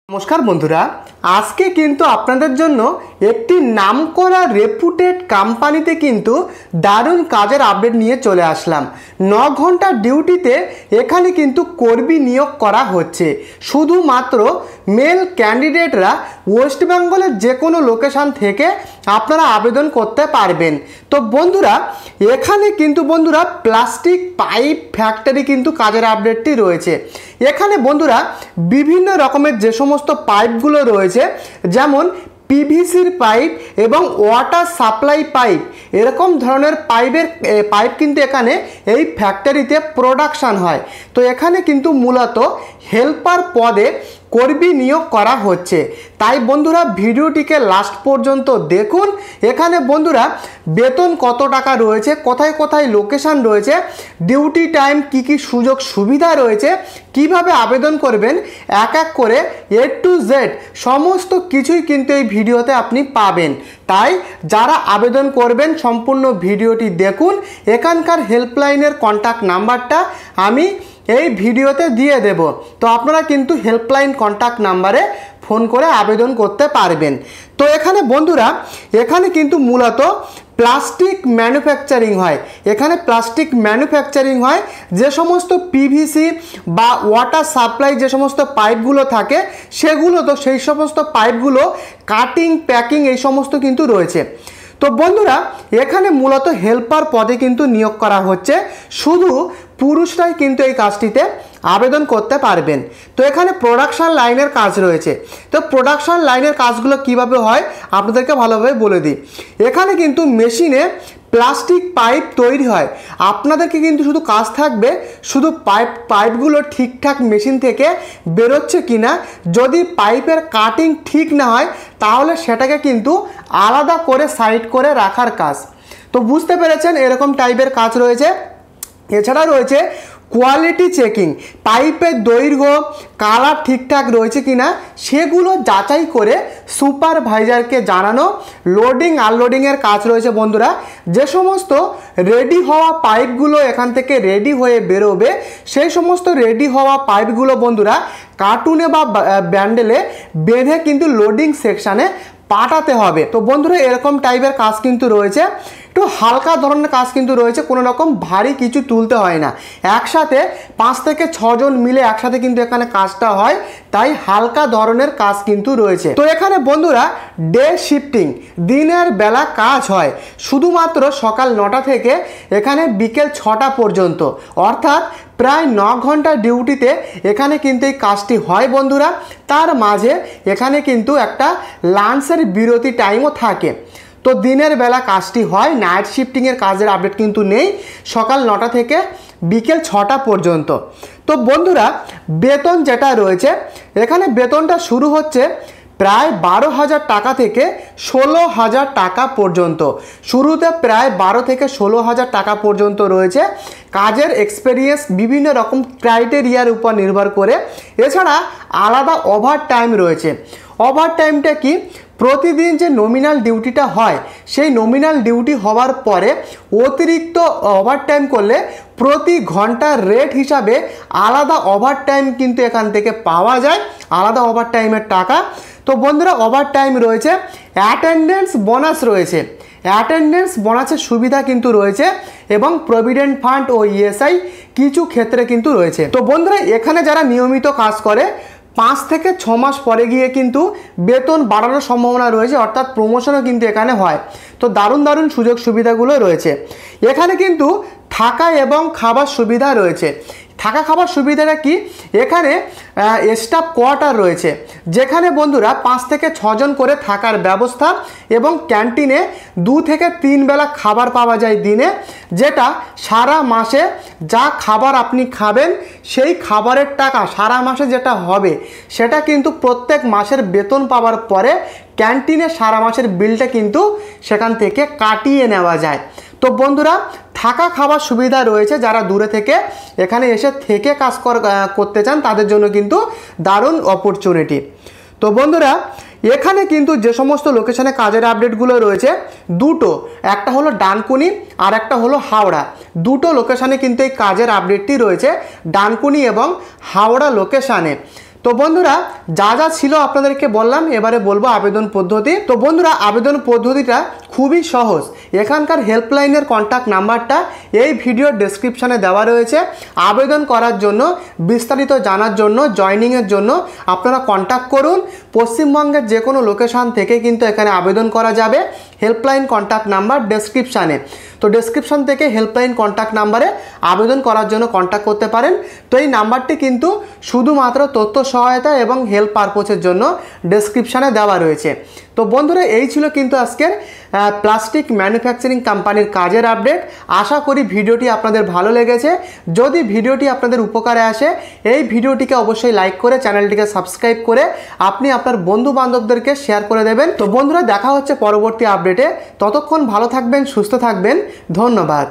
नमस्कार बंधुरा आज के किन्तु आपनादेर जोन्नो एकटी नामकरा रेपुटेड कोम्पानीते किन्तु दारुण काजेर आपडेट निये चले आसलाम। 9 घंटा डिউটিতে एखाने किन्तु कर्मी नियोग करा होच्छे। शुधुमात्र मेल कैंडिडेटरा वेस्ट बेंगलेर जे कोनो लोकेशन थेके आपनारा आवेदन करते पारबेन। तो बंधुरा एखाने किन्तु बंधुरा प्लास्टिक पाइप फैक्टरि किन्तु काजेर आपडेटटी रयेछे। एखाने बंधुरा विभिन्न रकमेर जे समस्त पाइपगुलो रयेछे जेमन पीवीसिर पाइप एवं वाटार सप्लाई पाइप एरकम धरनेर पाइप किन्तु एखाने एई फैक्टरिते प्रोडक्शन हय। तो एखाने किन्तु मूलत हेल्पार पदे कर्मी नियोग करा होच्छे। ताई बंधुरा भिडियोटिके लास्ट पर्यन्त देखुन। एखाने बंधुरा वेतन कत टाका रयेछे, कोथाय कोथाय लोकेशन रयेछे, डिউটি टाइम की सुयोग सुविधा रयेछे, किभाबे आवेदन करबेन एक एक करे ए टू जेड समस्त किछुई किन्तु एई भिडियोते आपनि पाबेन। ताई जारा आवेदन करबेन सम्पूर्ण भिडियोटी देखुन। एखानकार हेल्पलाइनेर कन्टैक्ट नाम्बारटा आमि এই ভিডিওতে দিয়ে দেব। তো আপনারা কিন্তু হেল্পলাইন কন্ট্যাক্ট নাম্বারে ফোন করে আবেদন করতে পারবেন। তো এখানে বন্ধুরা এখানে কিন্তু মূলত প্লাস্টিক ম্যানুফ্যাকচারিং হয়। এখানে প্লাস্টিক ম্যানুফ্যাকচারিং হয়। যে সমস্ত পিভিসি বা ওয়াটার সাপ্লাই যে সমস্ত পাইপগুলো থাকে সেগুলো তো সেই সমস্ত পাইপগুলো কাটিং প্যাকিং এই সমস্ত কিন্তু রয়েছে। তো বন্ধুরা এখানে মূলত হেল্পার পদে কিন্তু নিয়োগ করা হচ্ছে। শুধু পুরুষরাই কিন্তু এই কাজটিতে আবেদন করতে পারবেন। তো এখানে প্রোডাকশন লাইনের কাজ রয়েছে। তো প্রোডাকশন লাইনের কাজগুলো কিভাবে হয় আপনাদেরকে ভালোভাবে বলে দিই। এখানে কিন্তু মেশিনে প্লাস্টিক পাইপ তৈরি হয়। আপনাদেরকে কিন্তু শুধু কাজ থাকবে শুধু পাইপগুলো ঠিকঠাক মেশিন থেকে বেরোচ্ছে কিনা। যদি পাইপের কাটিং ঠিক না হয় তাহলে সেটাকে কিন্তু আলাদা করে সাইড করে রাখার কাজ। তো বুঝতে পেরেছেন এরকম টাইপের কাজ রয়েছে। এছাড়া রয়েছে কোয়ালিটি চেকিং, পাইপের দৈর্ঘ্য কালার ঠিকঠাক রয়েছে কিনা সেগুলো যাচাই করে সুপারভাইজারকে জানানো। লোডিং আনলোডিংয়ের কাজ রয়েছে বন্ধুরা। যে সমস্ত রেডি হওয়া পাইপগুলো এখান থেকে রেডি হয়ে বেরোবে সেই সমস্ত রেডি হওয়া পাইপগুলো বন্ধুরা কার্টুনে বা ব্যান্ডেলে বেঁধে কিন্তু লোডিং সেকশানে পাঠাতে হবে। তো বন্ধুরা এরকম টাইপের কাজ কিন্তু রয়েছে। একটু হালকা ধরনের কাজ কিন্তু রয়েছে, কোনো রকম ভারী কিছু তুলতে হয় না। একসাথে 5 থেকে 6 জন মিলে একসাথে কিন্তু এখানে কাজটা হয়, তাই হালকা ধরনের কাজ কিন্তু রয়েছে। তো এখানে বন্ধুরা ডে শিফটিং দিনের বেলা কাজ হয়। শুধুমাত্র সকাল 9টা থেকে এখানে বিকেল 6টা পর্যন্ত, অর্থাৎ প্রায় 9 ঘন্টা ডিউটিতে এখানে কিন্তু এই কাজটি হয় বন্ধুরা। তার মাঝে এখানে কিন্তু একটা লাঞ্চের বিরতি টাইমও থাকে। তো দিনের বেলা কাজটি হয়। নাইট শিফটিংয়ের কাজের আপডেট কিন্তু নেই। সকাল 9টা থেকে বিকেল 6টা পর্যন্ত। তো বন্ধুরা বেতন যেটা রয়েছে এখানে বেতনটা শুরু হচ্ছে প্রায় 12,000 টাকা থেকে 16,000 টাকা পর্যন্ত। শুরুতে প্রায় 12 থেকে 16,000 টাকা পর্যন্ত রয়েছে। কাজের এক্সপেরিয়েন্স বিভিন্ন রকম ক্রাইটেরিয়ার উপর নির্ভর করে। এছাড়া আলাদা ওভার টাইম রয়েছে। ওভার টাইমটা কি, প্রতিদিন যে নমিনাল ডিউটিটা হয় সেই নমিনাল ডিউটি হওয়ার পরে অতিরিক্ত ওভার টাইম করলে প্রতি ঘন্টার রেট হিসাবে আলাদা ওভার টাইম কিন্তু এখান থেকে পাওয়া যায়, আলাদা ওভার টাইমের টাকা। তো বন্ধুরা ওভার টাইম রয়েছে। অ্যাটেন্ডেন্স বোনাস রয়েছে। অ্যাটেন্ডেন্স বোনাসের সুবিধা কিন্তু রয়েছে এবং প্রভিডেন্ট ফান্ড ও ইএসআই কিছু ক্ষেত্রে কিন্তু রয়েছে। তো বন্ধুরা এখানে যারা নিয়মিত কাজ করে 5 থেকে 6 মাস পরে গিয়ে কিন্তু বেতন বাড়ানোর সম্ভাবনা রয়েছে, অর্থাৎ প্রমোশনও কিন্তু এখানে হয়। তো দারুণ দারুণ সুযোগ সুবিধাগুলো রয়েছে। এখানে কিন্তু থাকা এবং খাবার সুবিধা রয়েছে। থাকা খাবার সুবিধাটা কি, এখানে স্টাফ কোয়ার্টার রয়েছে যেখানে বন্ধুরা 5 থেকে 6 জন করে থাকার ব্যবস্থা এবং ক্যান্টিনে 2 থেকে 3 বেলা খাবার পাওয়া যায় দিনে, যেটা সারা মাসে যা খাবার আপনি খাবেন সেই খাবারের টাকা সারা মাসে যেটা হবে সেটা কিন্তু প্রত্যেক মাসের বেতন পাওয়ার পরে ক্যান্টিনে সারা মাসের বিলটা কিন্তু সেখান থেকে কাটিয়ে নেওয়া যায়। তো বন্ধুরা থাকা খাবার সুবিধা রয়েছে। যারা দূরে থেকে এখানে এসে থেকে কাজ করতে চান তাদের জন্য কিন্তু দারুণ অপরচুনিটি। তো বন্ধুরা এখানে কিন্তু যে সমস্ত লোকেশনে কাজের আপডেটগুলো রয়েছে দুটো, একটা হলো ডানকুনি আর একটা হলো হাওড়া। দুটো লোকেশনে কিন্তু এই কাজের আপডেটটি রয়েছে ডানকুনি এবং হাওড়া লোকেশনে। তো বন্ধুরা যা যা ছিল আপনাদেরকে বললাম, এবারে বলবো আবেদন পদ্ধতি। তো বন্ধুরা আবেদন পদ্ধতিটা খুবই সহজ। এখানকার হেল্পলাইনের কন্ট্যাক্ট নাম্বারটা এই ভিডিওর ডেসক্রিপশানে দেওয়া রয়েছে। আবেদন করার জন্য, বিস্তারিত জানার জন্য, জয়নিংয়ের জন্য আপনারা কন্ট্যাক্ট করুন। পশ্চিমবঙ্গের যে কোনো লোকেশান থেকে কিন্তু এখানে আবেদন করা যাবে। হেল্পলাইন কন্ট্যাক্ট নাম্বার ডেসক্রিপশানে, তো ডেসক্রিপশান থেকে হেল্পলাইন কন্ট্যাক্ট নাম্বারে আবেদন করার জন্য কন্ট্যাক্ট করতে পারেন। তো এই নাম্বারটি কিন্তু শুধুমাত্র তথ্য সহায়তা এবং হেল্প পারপোজের জন্য ডেসক্রিপশানে দেওয়া রয়েছে। তো বন্ধুরা এই ছিল কিন্তু আজকের প্লাস্টিক ম্যানুফ্যাকচারিং কোম্পানির কাজের আপডেট। আশা করি ভিডিওটি আপনাদের ভালো লেগেছে। যদি ভিডিওটি আপনাদের উপকারে আসে, এই ভিডিওটিকে অবশ্যই লাইক করে চ্যানেলটিকে সাবস্ক্রাইব করে আপনি আপনার বন্ধু বান্ধবদেরকে শেয়ার করে দেবেন। তো বন্ধুরা দেখা হচ্ছে পরবর্তী আপডেটে। ততক্ষণ ভালো থাকবেন, সুস্থ থাকবেন। ধন্যবাদ।